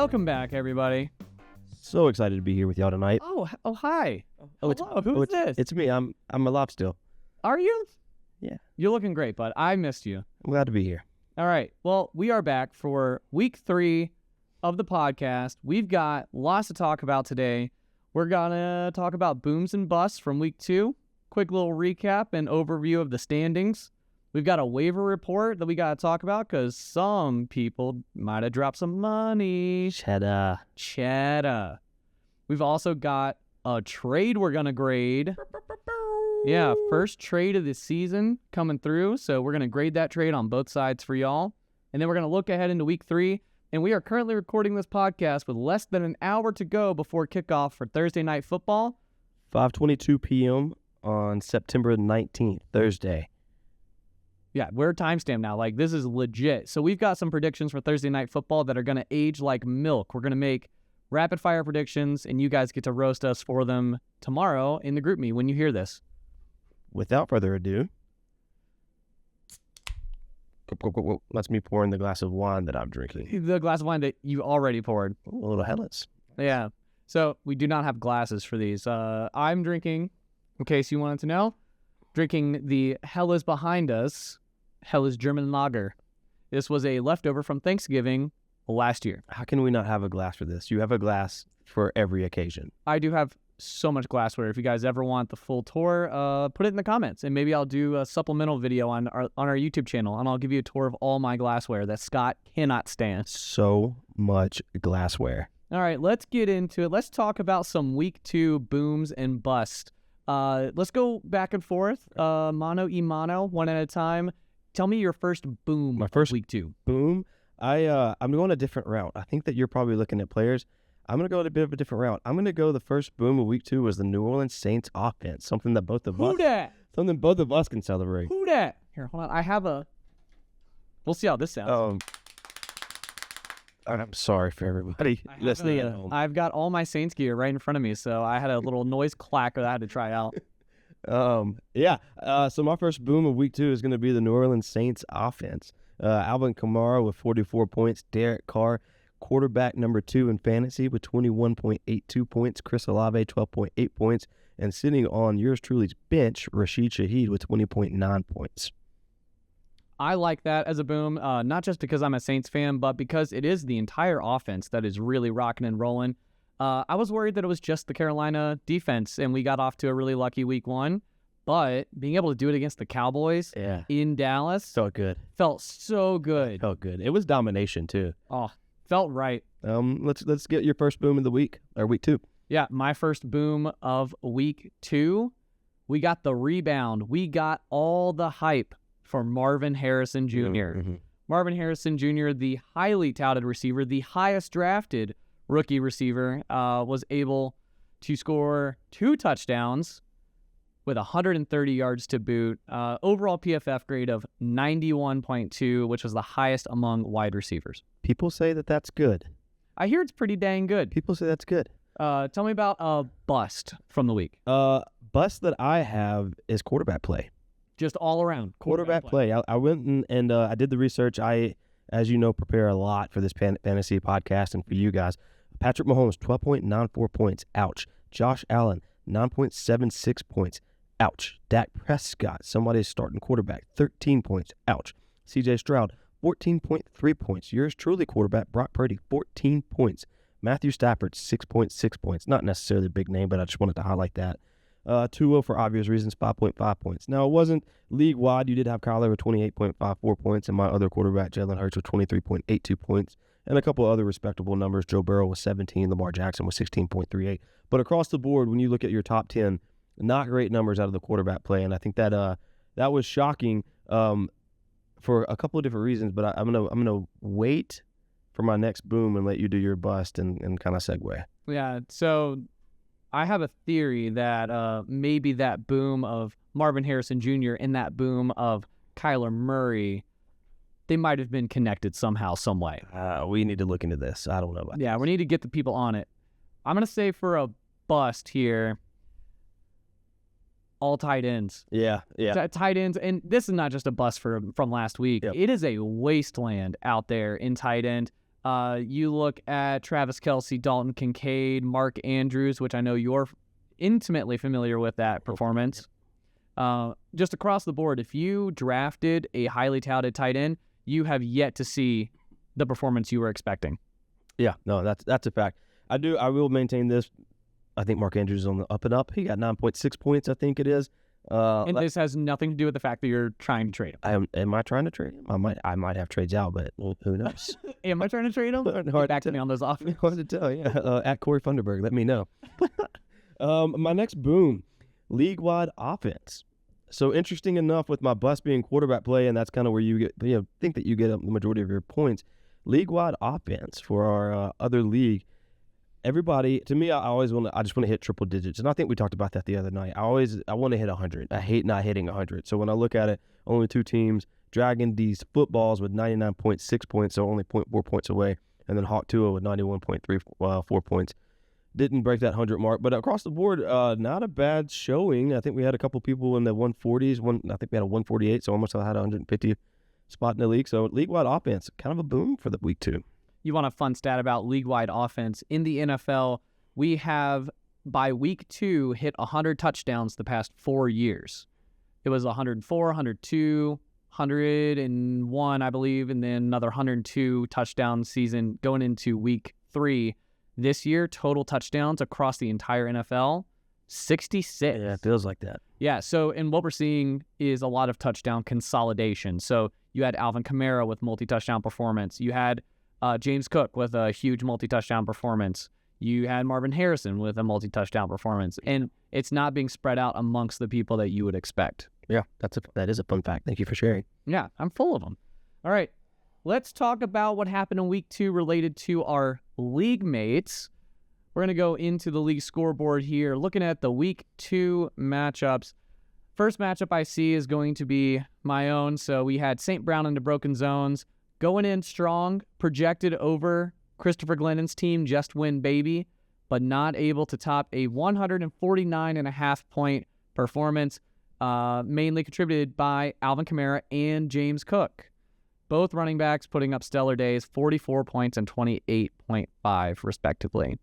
Welcome back, everybody. So excited to be here with y'all tonight. Oh, hi. Oh, Hello, who's this? It's me. I'm alive still. Are you? Yeah. You're looking great, bud. I missed you. I'm glad to be here. All right. Well, we are back for week 3 of the podcast. We've got lots to talk about today. We're going to talk about booms and busts from week 2. Quick little recap and overview of the standings. We've got a waiver report that we got to talk about because some people might have dropped some money. Cheddar. We've also got a trade we're going to grade. Yeah, first trade of the season coming through. So we're going to grade that trade on both sides for y'all. And then we're going to look ahead into week 3. And we are currently recording this podcast with less than an hour to go before kickoff for Thursday Night Football. 5:22 p.m. on September 19th, Thursday. Yeah, we're timestamped now. Like, this is legit. So we've got some predictions for Thursday Night Football that are going to age like milk. We're going to make rapid-fire predictions, and you guys get to roast us for them tomorrow in the group me when you hear this. Without further ado, that's me pouring the glass of wine that I'm drinking. The glass of wine that you already poured. Ooh, a little Hellas. Yeah. So we do not have glasses for these. I'm drinking, in case you wanted to know, drinking the Hellas behind us, Hellas German Lager. This was a leftover from Thanksgiving last year. How can we not have a glass for this? You have a glass for every occasion. I do have so much glassware. If you guys ever want the full tour, put it in the comments, and maybe I'll do a supplemental video on our YouTube channel, and I'll give you a tour of all my glassware that Scott cannot stand. So much glassware. All right, let's get into it. Let's talk about some week 2 booms and busts. Let's go back and forth, mano y mano, one at a time. Tell me your first boom. My first week 2 boom. I'm going a different route. I think that you're probably looking at players. I'm going to go a bit of a different route. I'm going to go the first boom of week 2 was the New Orleans Saints offense, something that both of us can celebrate. Who dat? Here, hold on. We'll see how this sounds. I'm sorry for everybody listening at home. I've got all my Saints gear right in front of me, so I had a little noise clacker that I had to try out. So my first boom of week 2 is going to be the New Orleans Saints offense. Alvin Kamara with 44 points. Derek Carr, quarterback number 2 in fantasy with 21.82 points. Chris Olave, 12.8 points. And sitting on yours truly's bench, Rashid Shaheed with 20.9 points. I like that as a boom, not just because I'm a Saints fan, but because it is the entire offense that is really rocking and rolling. I was worried that it was just the Carolina defense, and we got off to a really lucky week 1. But being able to do it against the Cowboys in Dallas felt good. Felt so good. Felt good. It was domination too. Oh, felt right. Let's get your first boom of the week, or week 2. Yeah, my first boom of week 2. We got the rebound. We got all the hype for Marvin Harrison Jr. Mm-hmm. Marvin Harrison Jr., the highly touted receiver, the highest drafted rookie receiver, was able to score 2 touchdowns with 130 yards to boot. Overall PFF grade of 91.2, which was the highest among wide receivers. People say that that's good. I hear it's pretty dang good. People say that's good. Tell me about a bust from the week. Bust that I have is quarterback play. Just all around. Quarterback play. I went and I did the research. I, as you know, prepare a lot for this fantasy podcast and for you guys. Patrick Mahomes, 12.94 points. Ouch. Josh Allen, 9.76 points. Ouch. Dak Prescott, somebody's starting quarterback, 13 points. Ouch. CJ Stroud, 14.3 points. Yours truly quarterback, Brock Purdy, 14 points. Matthew Stafford, 6.6 points. Not necessarily a big name, but I just wanted to highlight that. Tua, for obvious reasons, 5.5 points. Now, it wasn't league-wide. You did have Kyler with 28.54 points, and my other quarterback, Jalen Hurts, with 23.82 points, and a couple other respectable numbers. Joe Burrow was 17. Lamar Jackson was 16.38. But across the board, when you look at your top 10, not great numbers out of the quarterback play, and I think that that was shocking for a couple of different reasons. But I'm gonna wait for my next boom and let you do your bust and kind of segue. Yeah. So I have a theory that maybe that boom of Marvin Harrison Jr. and that boom of Kyler Murray, they might have been connected somehow, some way. We need to look into this. I don't know about this. We need to get the people on it. I'm going to say for a bust here, all tight ends. Yeah. Tight ends, and this is not just a bust from last week. Yep. It is a wasteland out there in tight end. You look at Travis Kelce, Dalton Kincaid, Mark Andrews, which I know you're intimately familiar with that performance. Just across the board, if you drafted a highly touted tight end, you have yet to see the performance you were expecting. Yeah, no, that's a fact. I will maintain this. I think Mark Andrews is on the up and up. He got 9.6 points, I think it is. And this has nothing to do with the fact that you're trying to trade him. Am I trying to trade him? I might have trades out, but who knows? Am I trying to trade him? Get back to me on those offers. Hard to tell, yeah. At Corey Funderburg, let me know. My next boom, league-wide offense. So interesting enough with my bust being quarterback play, and that's kind of where you get, think that you get the majority of your points. League-wide offense for our other league. Everybody, to me, I just want to hit triple digits, and I think we talked about that the other night. I want to hit 100. I hate not hitting 100. So when I look at it, only 2 teams, Dragon D's footballs with 99.6 points, so only 0.4 points away, and then Hawk Tua with 91.4 points. Didn't break that 100 mark, but across the board, not a bad showing. I think we had a couple people in the 140s. I think we had a 148, so almost had a 150 spot in the league. So league-wide offense, kind of a boom for the week 2. You want a fun stat about league-wide offense. In the NFL, we have, by week 2, hit 100 touchdowns the past 4 years. It was 104, 102, 101, I believe, and then another 102 touchdown season going into week 3. This year, total touchdowns across the entire NFL, 66. Yeah, it feels like that. Yeah, so and what we're seeing is a lot of touchdown consolidation. So you had Alvin Kamara with multi-touchdown performance. You had James Cook with a huge multi-touchdown performance. You had Marvin Harrison with a multi-touchdown performance. And it's not being spread out amongst the people that you would expect. Yeah, that is a fun fact. Thank you for sharing. Yeah, I'm full of them. All right, let's talk about what happened in week 2 related to our league mates. We're going to go into the league scoreboard here, looking at the week 2 matchups. First matchup I see is going to be my own. So we had St. Brown into Broken Zones. Going in strong, projected over Christopher Glennon's team, Just Win Baby, but not able to top a 149.5 point performance, mainly contributed by Alvin Kamara and James Cook. Both running backs putting up stellar days, 44 points and 28.5 respectively.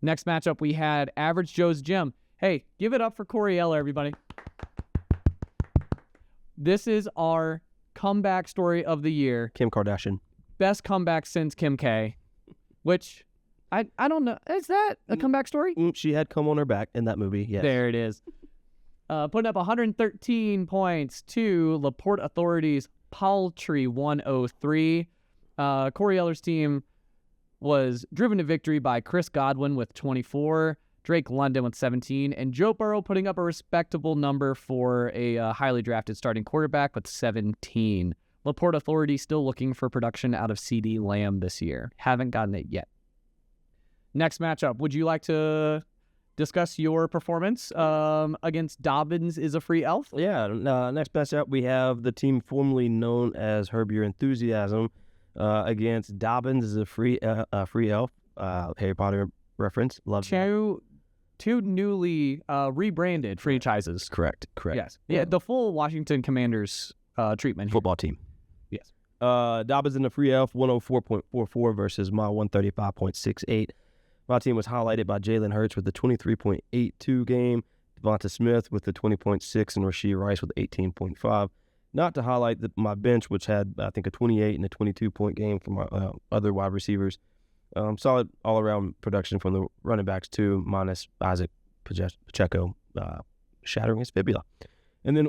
Next matchup, we had Average Joe's Gym. Hey, give it up for Corey Eller, everybody. This is our comeback story of the year. Kim Kardashian. Best comeback since Kim K, which I don't know. Is that a comeback story? She had come on her back in that movie, yes. There it is. Putting up 113 points to LaPorte Authority's paltry 103. Corey Eller's team was driven to victory by Chris Godwin with 24, Drake London with 17, and Joe Burrow putting up a respectable number for a highly drafted starting quarterback with 17. LaPorte Authority still looking for production out of CD Lamb this year. Haven't gotten it yet. Next matchup, would you like to discuss your performance against Dobbins is a Free Elf? Yeah, next matchup, we have the team formerly known as Herb Your Enthusiasm against Dobbins is a Free Elf. Harry Potter reference. Love Two newly rebranded franchises. Correct. Yes. Yeah, the full Washington Commanders treatment. Football team. Yes. Dobbins in the Free Elf, 104.44 versus my 135.68. My team was highlighted by Jalen Hurts with the 23.82 game, Devonta Smith with the 20.6, and Rashee Rice with 18.5. Not to highlight my bench, which had, I think, a 28 and a 22-point game from my other wide receivers. Solid all-around production from the running backs, too, minus Isaac Pacheco shattering his fibula. And then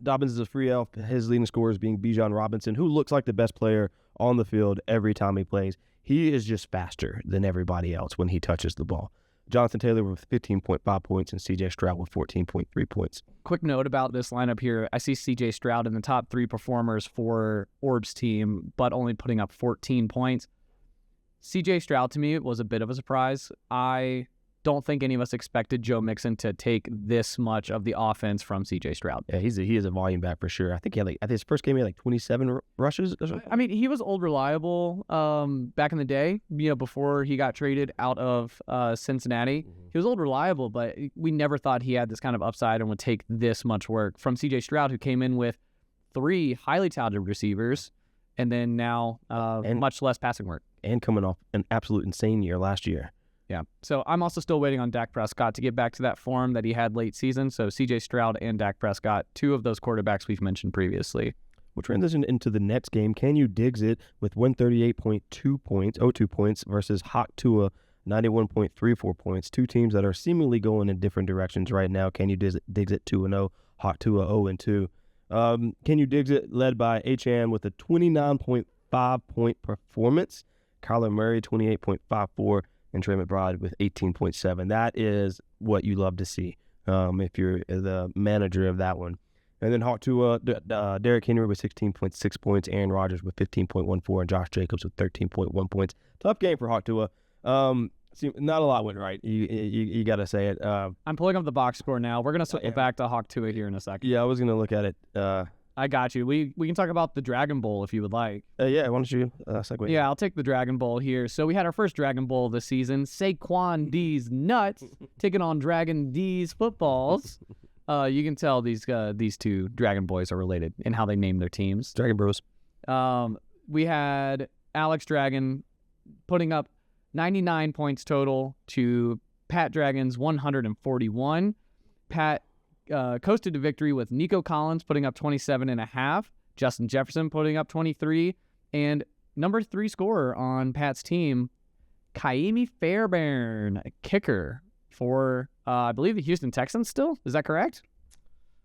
Dobbins is a Free Elf. His leading scorers being Bijan Robinson, who looks like the best player on the field every time he plays. He is just faster than everybody else when he touches the ball. Jonathan Taylor with 15.5 points and C.J. Stroud with 14.3 points. Quick note about this lineup here. I see C.J. Stroud in the top 3 performers for Orb's team, but only putting up 14 points. C.J. Stroud, to me, was a bit of a surprise. I don't think any of us expected Joe Mixon to take this much of the offense from C.J. Stroud. Yeah, he is a volume back for sure. I think he had his first game he had 27 rushes or something. I mean, he was old reliable back in the day, before he got traded out of Cincinnati. Mm-hmm. He was old reliable, but we never thought he had this kind of upside and would take this much work from C.J. Stroud, who came in with 3 highly touted receivers and then now much less passing work. And coming off an absolute insane year last year. Yeah. So I'm also still waiting on Dak Prescott to get back to that form that he had late season. So CJ Stroud and Dak Prescott, two of those quarterbacks we've mentioned previously. We'll transition into the next game. Can you Diggs it with 138.2 points, 02 points versus Hawk Tua, 91.34 points. Two teams that are seemingly going in different directions right now. Can you Diggs it 2-0, Hawk Tua 0-2. Can you Diggs it led by Achane with a 29.5 point performance. Kyler Murray 28.54 and Trey McBride with 18.7. That is what you love to see if you're the manager of that one. And then Hawk Tua, Derrick Henry with 16.6 points, Aaron Rodgers with 15.14, and Josh Jacobs with 13.1 points. Tough game for Hawk Tua. Not a lot went right. You got to say it. I'm pulling up the box score now. We're going to circle back to Hawk Tua here in a second. Yeah, I was going to look at it. I got you. We can talk about the Dragon Bowl if you would like. Yeah, why don't you segue? Yeah, I'll take the Dragon Bowl here. So we had our first Dragon Bowl this season. Saquon D's nuts taking on Dragon D's footballs. You can tell these two Dragon Boys are related in how they name their teams. Dragon Bros. We had Alex Dragon putting up 99 points total to Pat Dragon's 141. Pat coasted to victory with Nico Collins putting up 27.5, Justin Jefferson putting up 23, and number 3 scorer on Pat's team, Kaimi Fairbairn, a kicker for, I believe, the Houston Texans still. Is that correct?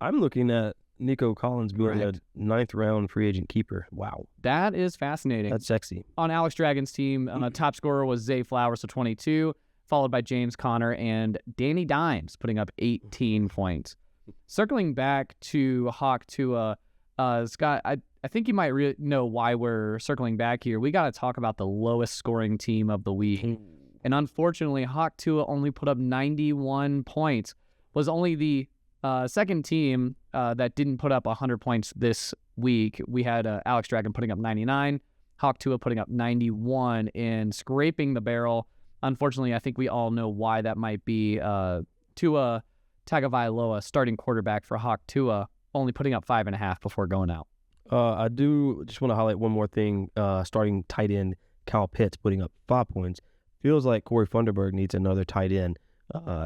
I'm looking at Nico Collins being a 9th round free agent keeper. Wow. That is fascinating. That's sexy. On Alex Dragon's team, top scorer was Zay Flowers, so 22, followed by James Conner and Danny Dimes putting up 18 points. Circling back to Hawk Tua, Scott, I think you might know why we're circling back here. We got to talk about the lowest scoring team of the week. And unfortunately, Hawk Tua only put up 91 points. Was only the second team that didn't put up 100 points this week. We had Alex Dragon putting up 99, Hawk Tua putting up 91, and scraping the barrel. Unfortunately, I think we all know why that might be. Tua Tagovailoa, starting quarterback for Hawk Tua, only putting up 5.5 before going out. I do just want to highlight one more thing. Starting tight end Kyle Pitts putting up 5 points. Feels like Corey Funderburg needs another tight end,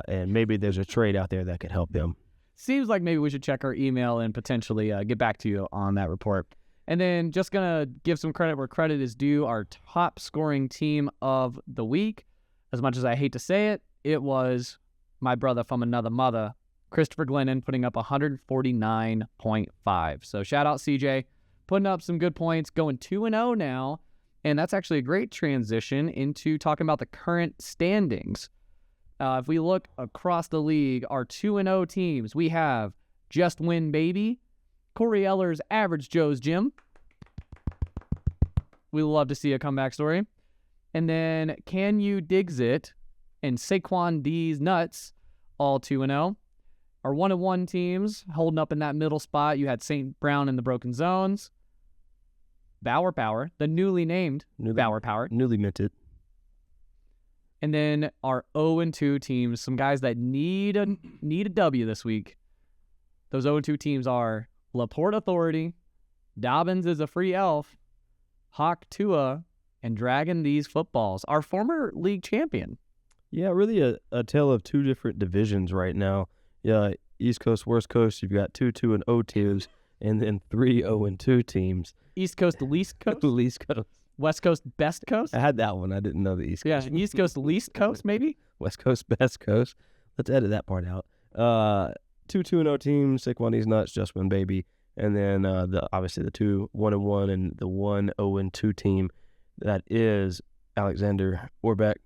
and maybe there's a trade out there that could help him. Seems like maybe we should check our email and potentially get back to you on that report. And then just going to give some credit where credit is due, our top scoring team of the week. As much as I hate to say it, it was my brother from another mother, Christopher Glennon, putting up 149.5. So shout out CJ, putting up some good points, going 2-0 now. And that's actually a great transition into talking about the current standings. If we look across the league, our 2-0 teams, we have Just Win Baby, Corey Eller's Average Joe's Gym. We love to see a comeback story. And then Can You Diggs It and Saquon D's Nuts, all 2-0. Our 1-1 teams holding up in that middle spot. You had St. Brown in the Broken Zones, Bauer Power, the newly named Bauer Power. Newly minted. And then our 0-2 teams, some guys that need a W this week. Those 0-2 teams are LaPorte Authority, Dobbins is a free elf, Hawk Tua, and Dragon These Footballs, our former league champion. Yeah, really a tale of two different divisions right now. Yeah, East Coast, West Coast, you've got 2-2 and 0 teams, and then 3 0-2 teams. East Coast, least coast? Least Coast. West Coast, best coast? I had that one. I didn't know the East Coast. Yeah, East Coast, least coast, maybe? West Coast, best coast. Let's edit that part out. 2-2-0 teams, Saquon D's Nuts, Just Win Baby. And then obviously the 2 1-1 and the 1 0-2 team that is Alexander Orbeck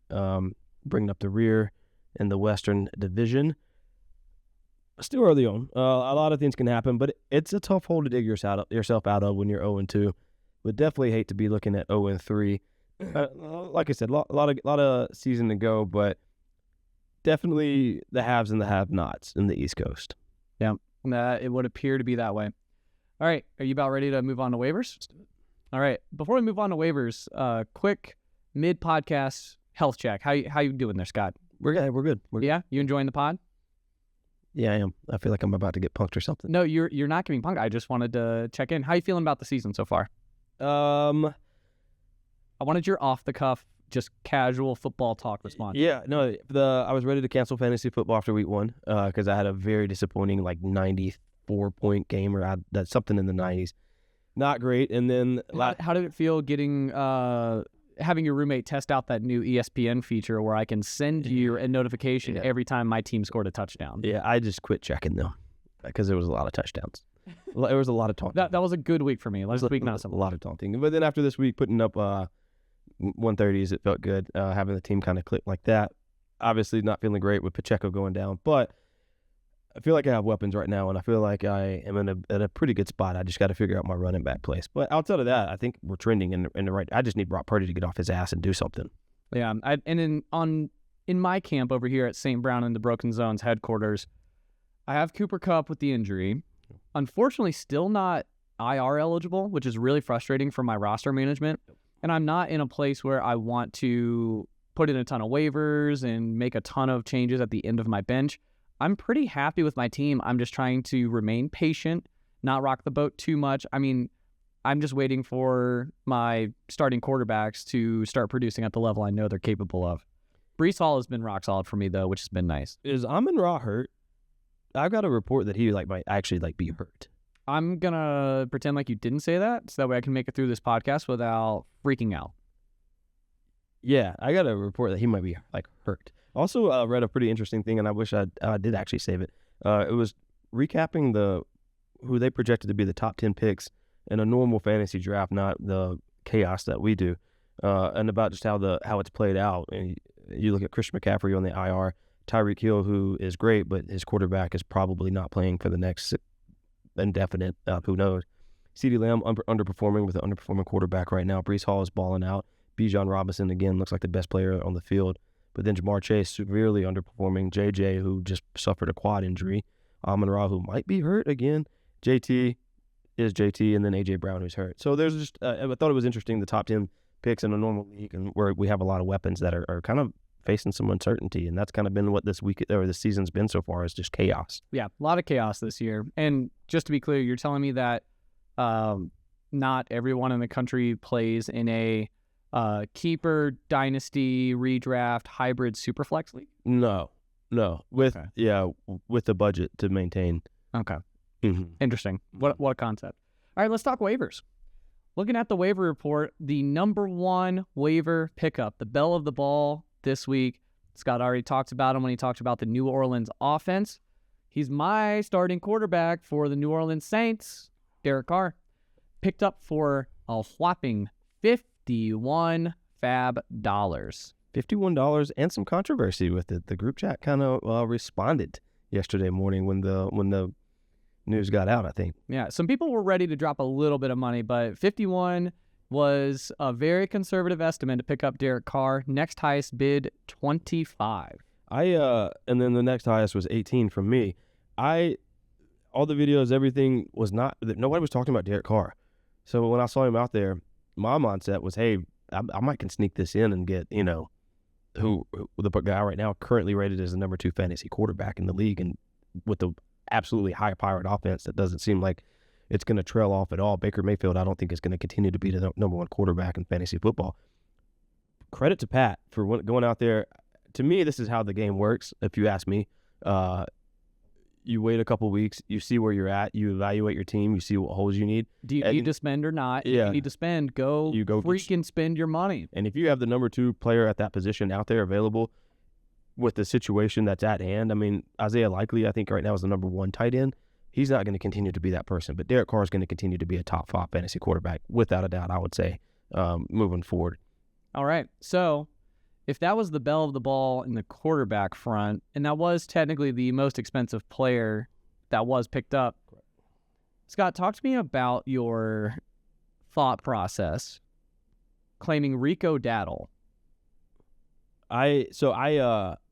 bringing up the rear in the Western Division. Still early on. A lot of things can happen, but it's a tough hole to dig yourself out of when you're 0-2. Would definitely hate to be looking at 0-3. Like I said, a lot of season to go, but definitely the haves and the have-nots in the East Coast. Yeah, it would appear to be that way. All right, are you about ready to move on to waivers? All right, before we move on to waivers, quick mid-podcast health check. How you doing there, Scott? We're good. Yeah, you enjoying the pod? Yeah, I am. I feel like I'm about to get punked or something. No, you're not getting punked. I just wanted to check in. How you feeling about the season so far? I wanted your off-the-cuff, just casual football talk response. Yeah, no, I was ready to cancel fantasy football after week 1 because I had a very disappointing 94-point game or that's something in the 90s. Not great. And then How did it feel getting having your roommate test out that new ESPN feature where I can send you a notification every time my team scored a touchdown? Yeah, I just quit checking them because there was a lot of touchdowns. There was a lot of taunting. That was a good week for me. Last week, not so much. A lot of taunting. But then after this week, putting up 130s, it felt good. Having the team kind of click like that. Obviously not feeling great with Pacheco going down, but I feel like I have weapons right now, and I feel like I am in a pretty good spot. I just got to figure out my running back place. But outside of that, I think we're trending in the right. I just need Brock Purdy to get off his ass and do something. Yeah, in my camp over here at St. Brown in the Broken Zones headquarters, I have Cooper Kupp with the injury. Unfortunately, still not IR eligible, which is really frustrating for my roster management. And I'm not in a place where I want to put in a ton of waivers and make a ton of changes at the end of my bench. I'm pretty happy with my team. I'm just trying to remain patient, not rock the boat too much. I mean, I'm just waiting for my starting quarterbacks to start producing at the level I know they're capable of. Breece Hall has been rock solid for me, though, which has been nice. Is Amon-Ra hurt? I've got a report that he might actually be hurt. I'm going to pretend like you didn't say that, so that way I can make it through this podcast without freaking out. Yeah, I got a report that he might be hurt. Also read a pretty interesting thing, and I wish I did actually save it. It was recapping who they projected to be the top 10 picks in a normal fantasy draft, not the chaos that we do, and about just how it's played out. And you look at Christian McCaffrey on the IR, Tyreek Hill, who is great, but his quarterback is probably not playing for the next indefinite. Who knows? CeeDee Lamb underperforming with an underperforming quarterback right now. Breece Hall is balling out. Bijan Robinson, again, looks like the best player on the field. But then Jamar Chase severely underperforming. JJ, who just suffered a quad injury. Amon-Ra, who might be hurt again. JT is JT, and then A.J. Brown, who's hurt. So there's just I thought it was interesting, the top 10 picks in a normal league, and where we have a lot of weapons that are kind of facing some uncertainty, and that's kind of been what this week or this season's been so far, is just chaos. Yeah, a lot of chaos this year. And just to be clear, you're telling me that not everyone in the country plays in a keeper, dynasty, redraft, hybrid, superflex league? No. With the budget to maintain. Okay. Mm-hmm. Interesting. What a concept. All right, let's talk waivers. Looking at the waiver report, the number one waiver pickup, the belle of the ball this week. Scott already talked about him when he talked about the New Orleans offense. He's my starting quarterback for the New Orleans Saints, Derek Carr. Picked up for a whopping $51 fab dollars. $51 and some controversy with it. The group chat kind of responded yesterday morning when the news got out, I think. Yeah, some people were ready to drop a little bit of money, but 51 was a very conservative estimate to pick up Derek Carr. Next highest bid, 25. And then the next highest was 18 from me. All the videos, everything was nobody was talking about Derek Carr. So when I saw him out there, my mindset was, hey, I might can sneak this in and get, who the guy right now currently rated as the number 2 fantasy quarterback in the league, and with the absolutely high-powered offense that doesn't seem like it's going to trail off at all. Baker Mayfield, I don't think is going to continue to be the number 1 quarterback in fantasy football. Credit to Pat for going out there. To me, this is how the game works, if you ask me. You wait a couple weeks, you see where you're at, you evaluate your team, you see what holes you need. Do you need to spend or not? Yeah. If you need to spend, go freaking spend your money. And if you have the number 2 player at that position out there available with the situation that's at hand, I mean, Isaiah Likely, I think right now is the number 1 tight end. He's not going to continue to be that person, but Derek Carr is going to continue to be a top 5 fantasy quarterback, without a doubt, I would say, moving forward. All right. So if that was the belle of the ball in the quarterback front, and that was technically the most expensive player that was picked up, correct. Scott, talk to me about your thought process claiming Rico Dowdle. I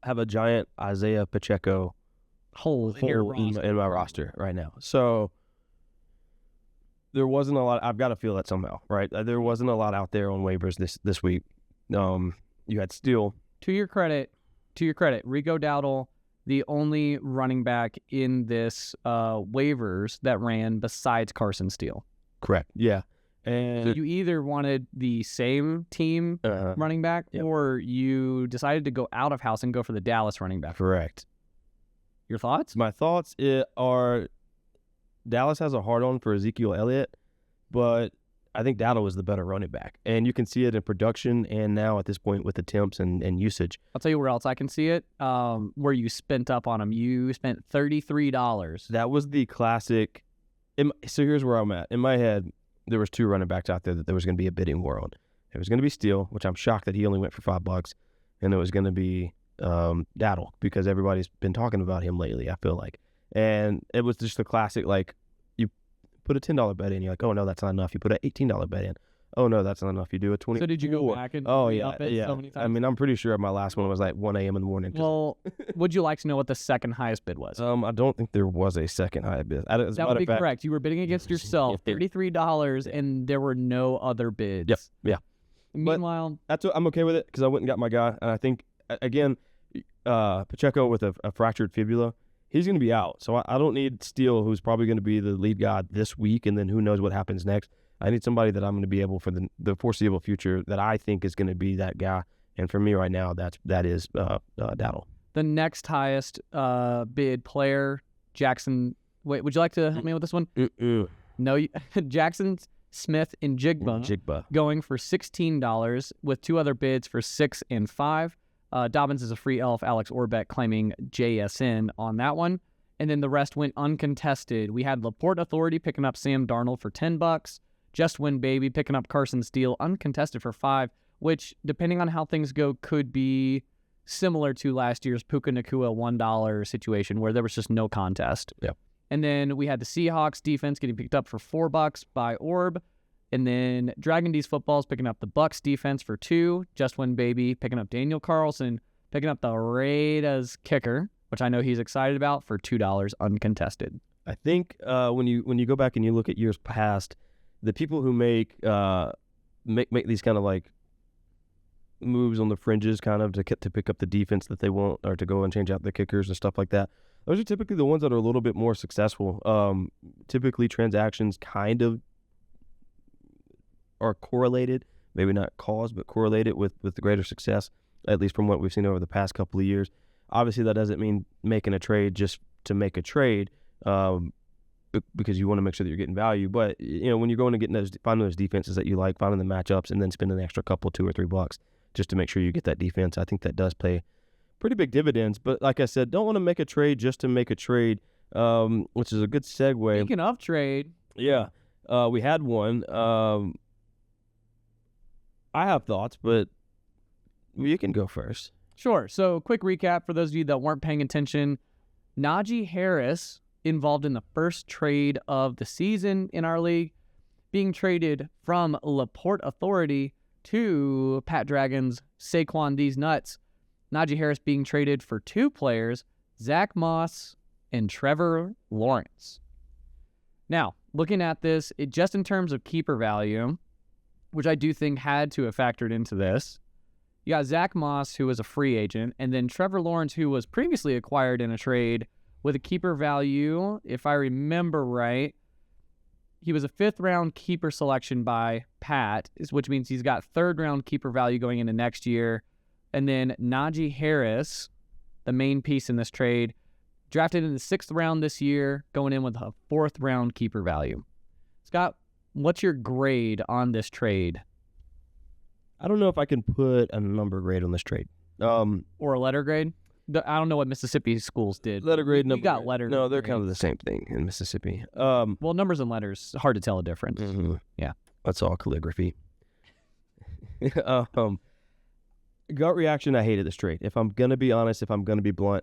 have a giant Isaiah Pacheco hole in my roster right now. So there wasn't a lot. I've got to feel that somehow, right? There wasn't a lot out there on waivers this week. You had Steele. To your credit, Rico Dowdle, the only running back in this waivers that ran besides Carson Steele. Correct. Yeah. And You either wanted the same team running back, Yep. or you decided to go out of house and go for the Dallas running back. correct. Your thoughts? My thoughts are Dallas has a hard-on for Ezekiel Elliott, but I think Dowdle is the better running back. And you can see it in production and now at this point with attempts and usage. I'll tell you where else I can see it, where you spent up on him. You spent $33. That was the classic. So here's where I'm at. In my head, there was two running backs out there that there was going to be a bidding war on. It was going to be Steele, which I'm shocked that he only went for $5, and it was going to be Dowdle because everybody's been talking about him lately, I feel like. And it was just the classic, like, you put a $10 bet in, you're like, oh, no, that's not enough. You put an $18 bet in. Oh, no, that's not enough. You do a 20. So did you go back and re-up it so many times? I mean, I'm pretty sure my last one was like 1 a.m. in the morning. Well, would you like to know what the second highest bid was? I don't think there was a second high bid. That would be correct. You were bidding against yourself, $33, and there were no other bids. Yep. Yeah. Meanwhile, I'm okay with it because I went and got my guy, and I think again, Pacheco with a fractured fibula, he's going to be out. So I don't need Steele, who's probably going to be the lead guy this week, and then who knows what happens next. I need somebody that I'm going to be able for the foreseeable future that I think is going to be that guy. And for me right now, that is Dowdle. the next highest bid player, Jackson. Wait, would you like to help me with this one? No, Jackson Smith and Jigba going for $16 with two other bids for $6 and $5. Dobbins is a free elf. Alex Orbeck claiming JSN on that one. And then the rest went uncontested. We had Laporte Authority picking up Sam Darnold for $10. Just Win Baby picking up Carson Steele uncontested for $5, which, depending on how things go, could be similar to last year's Puka Nacua $1 situation where there was just no contest. Yep. And then we had the Seahawks defense getting picked up for $4 by Orb. And then Dragon D's footballs picking up the Bucks defense for $2. Just Win Baby picking up Daniel Carlson, picking up the Raiders kicker, which I know he's excited about, for $2 uncontested. I think when you go back and you look at years past, the people who make these kind of like moves on the fringes, kind of to pick up the defense that they want, or to go and change out the kickers and stuff like that, those are typically the ones that are a little bit more successful. Typically, transactions kind of are correlated, maybe not caused, but correlated with the greater success, at least from what we've seen over the past couple of years. Obviously, that doesn't mean making a trade just to make a trade, because you want to make sure that you're getting value. But when you're going to get finding those defenses that you like, finding the matchups, and then spending an extra couple, $2 or $3 just to make sure you get that defense, I think that does pay pretty big dividends. But like I said, don't want to make a trade just to make a trade, which is a good segue. Speaking of trade, yeah, we had one. I have thoughts, but you can go first. Sure. So, quick recap for those of you that weren't paying attention. Najee Harris involved in the first trade of the season in our league, being traded from Laporte Authority to Pat Dragon's Saquon These Nuts. Najee Harris being traded for two players, Zach Moss and Trevor Lawrence. Now, looking at this, just in terms of keeper value, which I do think had to have factored into this, you got Zach Moss, who was a free agent, and then Trevor Lawrence, who was previously acquired in a trade with a keeper value, if I remember right, he was a 5th-round keeper selection by Pat, which means he's got 3rd-round keeper value going into next year. And then Najee Harris, the main piece in this trade, drafted in the 6th round this year, going in with a 4th-round keeper value. Scott, what's your grade on this trade? I don't know if I can put a number grade on this trade. Or a letter grade? I don't know what Mississippi schools did. Letter grade, You number got grade. letter No, they're grades. kind of the same thing in Mississippi. Well, numbers and letters, hard to tell a difference. Yeah. That's all calligraphy. Gut reaction, I hated this trade. If I'm going to be honest, if I'm going to be blunt,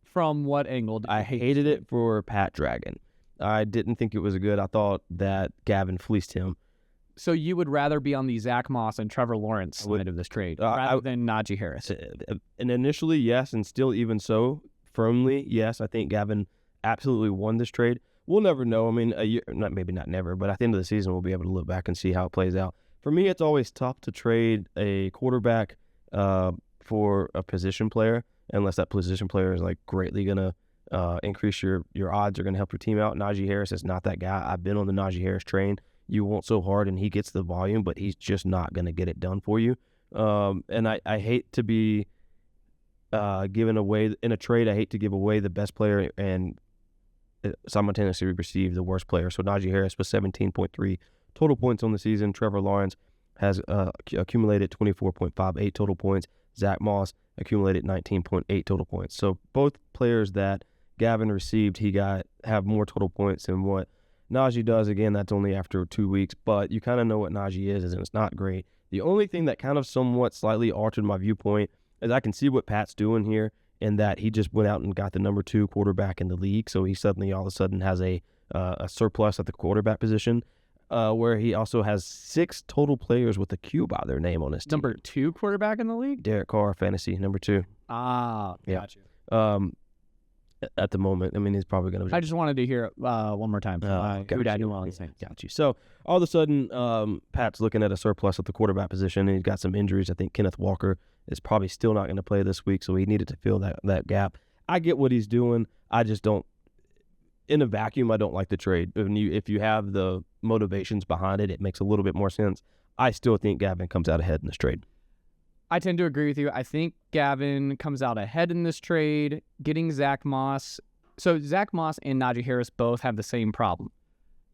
From what angle? I hated it for Pat Dragon. I didn't think it was good. I thought that Gavin fleeced him. So you would rather be on the Zach Moss and Trevor Lawrence side of this trade rather than Najee Harris? And initially, yes, and still even so, firmly, yes, I think Gavin absolutely won this trade. We'll never know. I mean, a year, maybe not never, but at the end of the season, we'll be able to look back and see how it plays out. For me, it's always tough to trade a quarterback for a position player, unless that position player is like greatly going to increase your odds or going to help your team out. Najee Harris is not that guy. I've been on the Najee Harris train. you want so hard, and he gets the volume, but he's just not going to get it done for you. And I hate to be given away in a trade. I hate to give away the best player and simultaneously receive the worst player. So Najee Harris with 17.3 total points on the season. Trevor Lawrence has accumulated 24.58 total points. Zach Moss accumulated 19.8 total points. So both players that Gavin received, have more total points than what Najee does. Again, that's only after 2 weeks, but you kind of know what Najee is, and it's not great. The only thing that kind of somewhat slightly altered my viewpoint is I can see what Pat's doing here, in that he just went out and got the number 2 quarterback in the league, so he suddenly all of a sudden has a surplus at the quarterback position, where he also has 6 total players with a Q by their name on his team. Number 2 quarterback in the league? Derek Carr, fantasy, number 2. Ah, Yeah. gotcha. At the moment, I mean, he's probably going to. I just wanted to hear it one more time. Got Got you. So all of a sudden, Pat's looking at a surplus at the quarterback position, and he's got some injuries. I think Kenneth Walker is probably still not going to play this week, so he needed to fill that gap. I get what he's doing. I just don't. In a vacuum, I don't like the trade. If you have the motivations behind it, it makes a little bit more sense. I still think Gavin comes out ahead in this trade. I tend to agree with you. I think Gavin comes out ahead in this trade, getting Zach Moss. So Zach Moss and Najee Harris both have the same problem.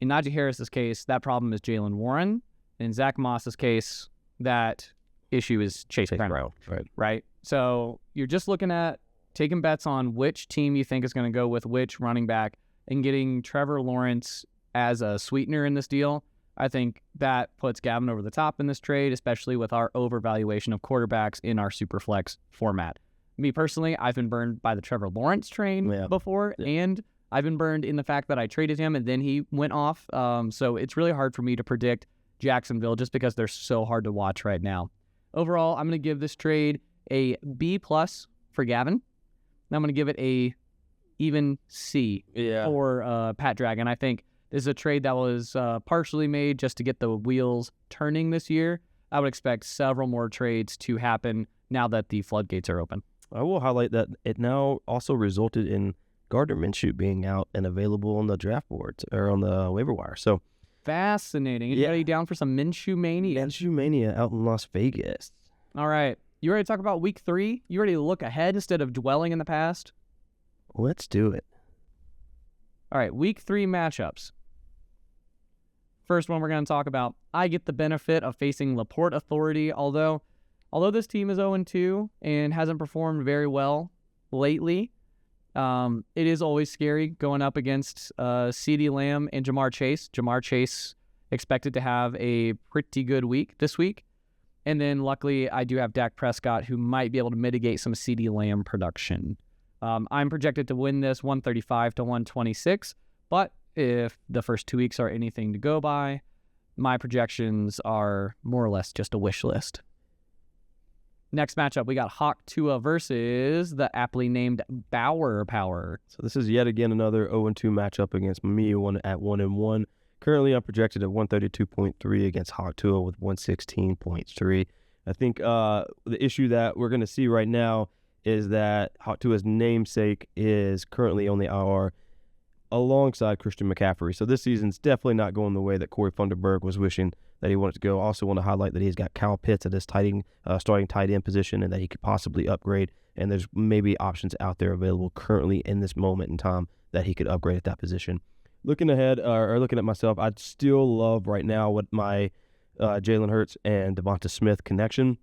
In Najee Harris's case, that problem is Jaylen Warren. In Zach Moss's case, that issue is Chase Brown. Right? So you're just looking at taking bets on which team you think is going to go with which running back and getting Trevor Lawrence as a sweetener in this deal. I think that puts Gavin over the top in this trade, especially with our overvaluation of quarterbacks in our Superflex format. Me personally, I've been burned by the Trevor Lawrence train before, and I've been burned in the fact that I traded him and then he went off. So it's really hard for me to predict Jacksonville just because they're so hard to watch right now. Overall, I'm going to give this trade a B+ for Gavin. And I'm going to give it a even C for Pat Dragon. I think this is a trade that was partially made just to get the wheels turning this year. I would expect several more trades to happen now that the floodgates are open. I will highlight that it now also resulted in Gardner Minshew being out and available on the draft boards or on the waiver wire. So fascinating. Anybody down for some Minshew mania? Minshew mania out in Las Vegas. All right. You ready to talk about week 3? You ready to look ahead instead of dwelling in the past? Let's do it. All right. Week 3 matchups. First one we're going to talk about, I get the benefit of facing LaPorte Authority, although this team is 0-2 and hasn't performed very well lately. It is always scary going up against CeeDee Lamb and Jamar Chase. Jamar Chase expected to have a pretty good week this week. And then luckily I do have Dak Prescott, who might be able to mitigate some CeeDee Lamb production. I'm projected to win this 135-126, but if the first 2 weeks are anything to go by, my projections are more or less just a wish list. Next matchup, we got Hawk Tua versus the aptly named Bauer Power. So this is yet again another 0-2 matchup against me, at 1-1. Currently, I'm projected at 132.3 against Hawk Tua with 116.3. I think the issue that we're going to see right now is that Hawk Tua's namesake is currently on the IR alongside Christian McCaffrey. So this season's definitely not going the way that Corey Funderburg was wishing that he wanted to go. Also want to highlight that he's got Kyle Pitts at his starting tight end position and that he could possibly upgrade. And there's maybe options out there available currently in this moment in time that he could upgrade at that position. Looking ahead, or looking at myself, I'd still love right now what my Jalen Hurts and Devonta Smith connection,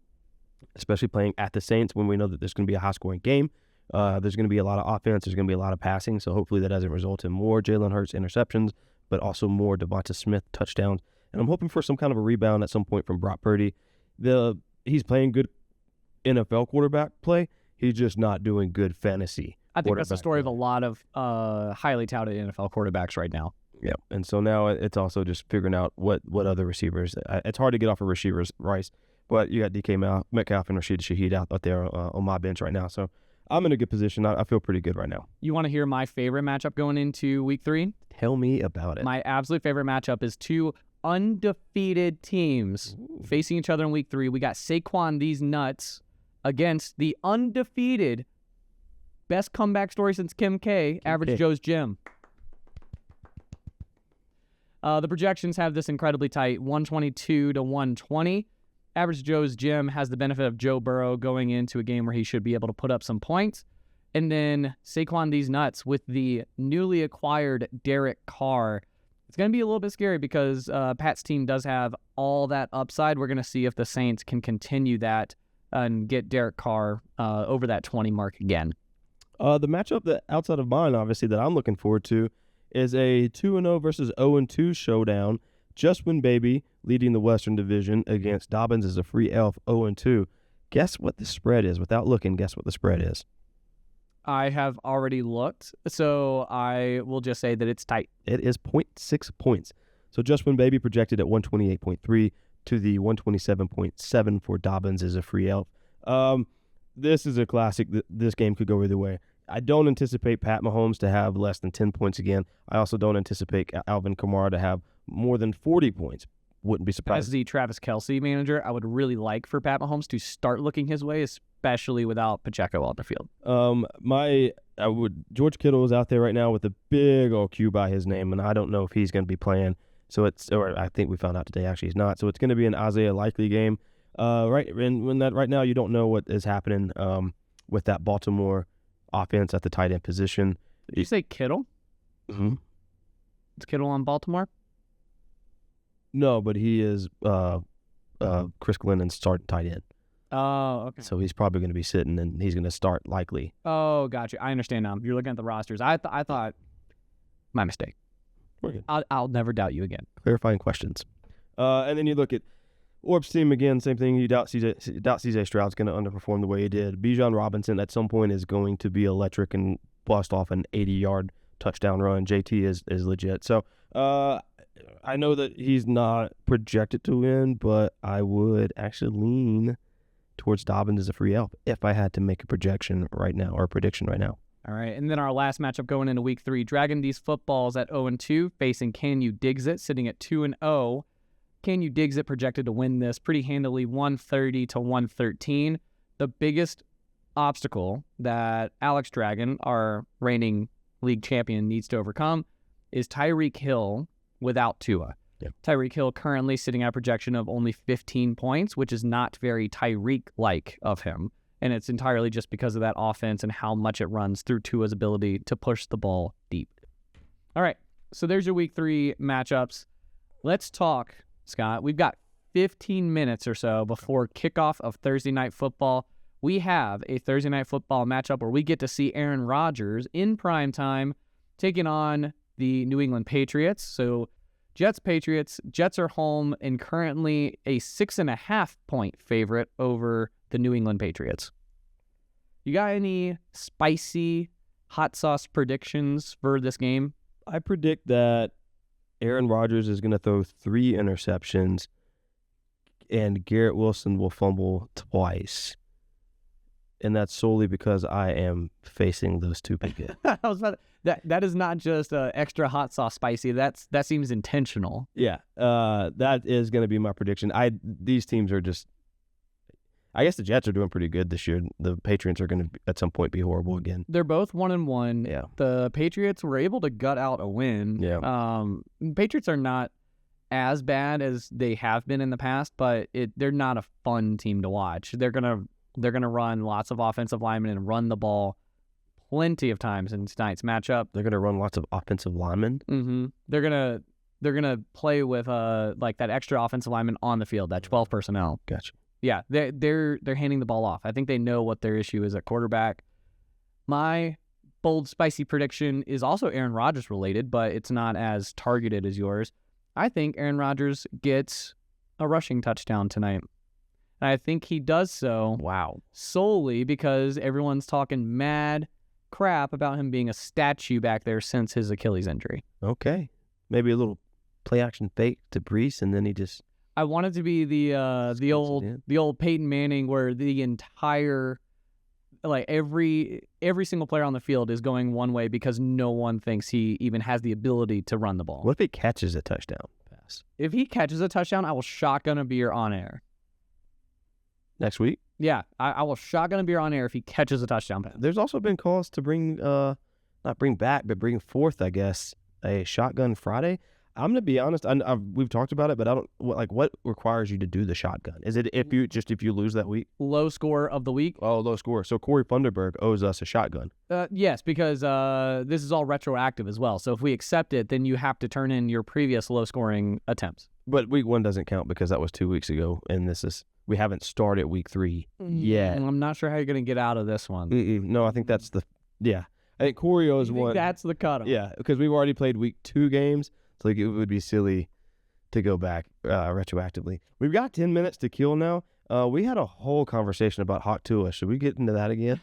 especially playing at the Saints when we know that there's going to be a high-scoring game. There's going to be a lot of offense. There's going to be a lot of passing. So hopefully that doesn't result in more Jalen Hurts interceptions, but also more Devonta Smith touchdowns. And I'm hoping for some kind of a rebound at some point from Brock Purdy. He's playing good NFL quarterback play. He's just not doing good fantasy. I think that's the story of a lot of highly touted NFL quarterbacks right now. Yeah, and so now it's also just figuring out what other receivers. It's hard to get off of receivers, Rice, but you got DK Metcalf and Rashid Shaheed out there on my bench right now. So I'm in a good position. I feel pretty good right now. You want to hear my favorite matchup going into week 3? Tell me about it. My absolute favorite matchup is 2 undefeated teams facing each other in week 3. We got Saquon These Nuts against the undefeated best comeback story since Kim K, Average Joe's Gym. The projections have this incredibly tight, 122 to 120. Average Joe's Gym has the benefit of Joe Burrow going into a game where he should be able to put up some points. And then Saquon These Nuts with the newly acquired Derek Carr. It's going to be a little bit scary because Pat's team does have all that upside. We're going to see if the Saints can continue that and get Derek Carr over that 20 mark again. The matchup that outside of mine, obviously, that I'm looking forward to is a 2-0 versus 0-2 showdown. Just Win Baby leading the Western Division against Dobbins as a free elf 0-2. Guess what the spread is? Without looking, guess what the spread is? I have already looked, so I will just say that it's tight. It is 0.6 points. So Just Win Baby projected at 128.3 to the 127.7 for Dobbins as a free elf. This is a classic. This game could go either way. I don't anticipate Pat Mahomes to have less than 10 points again. I also don't anticipate Alvin Kamara to have more than 40 points. Wouldn't be surprised. As the Travis Kelce manager, I would really like for Pat Mahomes to start looking his way, especially without Pacheco on the field. George Kittle is out there right now with a big old Q by his name, and I don't know if he's going to be playing. Or I think we found out today actually he's not. So it's going to be an Isaiah Likely game. Right now you don't know what is happening with that Baltimore offense at the tight end position. Did you say Kittle? Mm-hmm. Is Kittle on Baltimore? No, but he is Chris Glennon's starting tight end. Oh, okay. So he's probably going to be sitting, and he's going to start Likely. Oh, gotcha. I understand now. You're looking at the rosters. I thought, my mistake. We're good. I'll never doubt you again. Clarifying questions. And then you look at Orb's team again, same thing. You doubt CJ Stroud's going to underperform the way he did. Bijan Robinson at some point is going to be electric and bust off an 80-yard touchdown run. JT is legit. So I know that he's not projected to win, but I would actually lean towards Dobbins as a free elf if I had to make a projection right now or a prediction right now. All right, and then our last matchup going into Week 3, Dragging These Footballs at 0-2, facing Can You Diggs It, sitting at 2-0. Can You Diggs It projected to win this pretty handily, 130 to 113. The biggest obstacle that Alex Dragon, our reigning league champion, needs to overcome is Tyreek Hill without Tua. Yep. Tyreek Hill currently sitting at a projection of only 15 points, which is not very Tyreek-like of him. And it's entirely just because of that offense and how much it runs through Tua's ability to push the ball deep. All right, so there's your Week 3 matchups. Let's talk, Scott. We've got 15 minutes or so before kickoff of Thursday Night Football. We have a Thursday Night Football matchup where we get to see Aaron Rodgers in primetime taking on the New England Patriots. So Jets-Patriots. Jets are home and currently a 6.5-point favorite over the New England Patriots. You got any spicy hot sauce predictions for this game? I predict that Aaron Rodgers is going to throw 3 interceptions and Garrett Wilson will fumble twice. And that's solely because I am facing those two people. That is not just extra hot sauce spicy. That seems intentional. Yeah, that is going to be my prediction. These teams are just. I guess the Jets are doing pretty good this year. The Patriots are going to at some point be horrible again. They're both 1-1. Yeah. The Patriots were able to gut out a win. Yeah. Patriots are not as bad as they have been in the past, but they're not a fun team to watch. They're gonna run lots of offensive linemen and run the ball plenty of times in tonight's matchup. They're gonna run lots of offensive linemen. Mm-hmm. They're gonna play with like that extra offensive lineman on the field, that 12 personnel. Gotcha. Yeah, they're handing the ball off. I think they know what their issue is at quarterback. My bold, spicy prediction is also Aaron Rodgers related, but it's not as targeted as yours. I think Aaron Rodgers gets a rushing touchdown tonight. And I think he does so solely because everyone's talking mad crap about him being a statue back there since his Achilles injury. Okay. Maybe a little play action fake to Brees, and then he just... I want it to be the old Peyton Manning where the entire, like every single player on the field is going one way because no one thinks he even has the ability to run the ball. What if he catches a touchdown pass? If he catches a touchdown, I will shotgun a beer on air. Next week? Yeah, I will shotgun a beer on air if he catches a touchdown pass. There's also been calls to bring, not bring back, but bring forth, I guess, a Shotgun Friday. I'm gonna be honest. We've talked about it, but I don't what requires you to do the shotgun. Is it if you lose that week? Low score of the week. Oh, low score. So Corey Funderburg owes us a shotgun. Yes, because this is all retroactive as well. So if we accept it, then you have to turn in your previous low scoring attempts. But week 1 doesn't count because that was 2 weeks ago, and we haven't started week 3 yet. I'm not sure how you're going to get out of this one. No, I think that's I think Corey owes one. That's the cutoff. Yeah, because we've already played week 2 games, so it would be silly to go back retroactively. We've got 10 minutes to kill now. We had a whole conversation about Hawk Tua. Should we get into that again?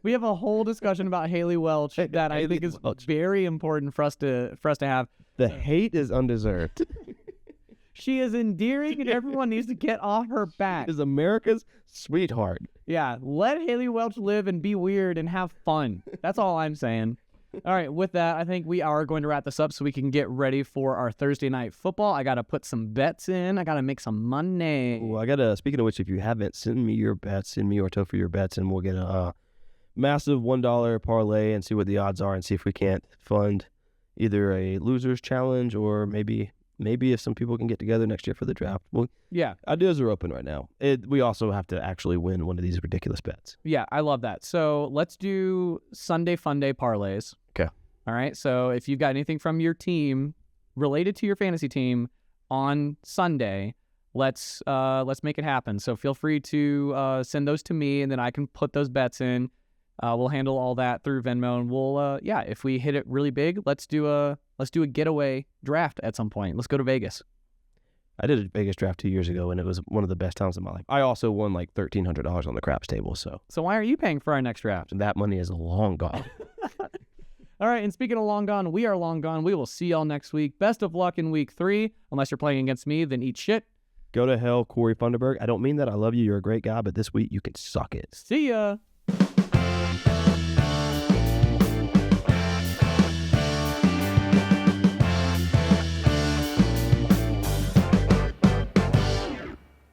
We have a whole discussion about Haley Welch that I think is very important for us to have. The hate is undeserved. She is endearing, and everyone needs to get off her back. She is America's sweetheart. Yeah, let Haley Welch live and be weird and have fun. That's all I'm saying. All right, with that, I think we are going to wrap this up so we can get ready for our Thursday night football. I got to put some bets in. I got to make some money. Well, speaking of which, if you haven't, send me your bets, send me or Topher your bets, and we'll get a massive $1 parlay and see what the odds are and see if we can't fund either a loser's challenge or maybe if some people can get together next year for the draft. Well, yeah, ideas are open right now. We also have to actually win one of these ridiculous bets. Yeah, I love that. So let's do Sunday Fun Day parlays. Okay. All right. So if you've got anything from your team related to your fantasy team on Sunday, let's make it happen. So feel free to send those to me, and then I can put those bets in. We'll handle all that through Venmo, and we'll if we hit it really big, let's do a getaway draft at some point. Let's go to Vegas. I did a Vegas draft 2 years ago, and it was one of the best times of my life. I also won like $1,300 on the craps table. So why are you paying for our next draft? That money is long gone. All right, and speaking of long gone, we are long gone. We will see y'all next week. Best of luck in week 3. Unless you're playing against me, then eat shit. Go to hell, Corey Funderburg. I don't mean that. I love you. You're a great guy, but this week you can suck it. See ya.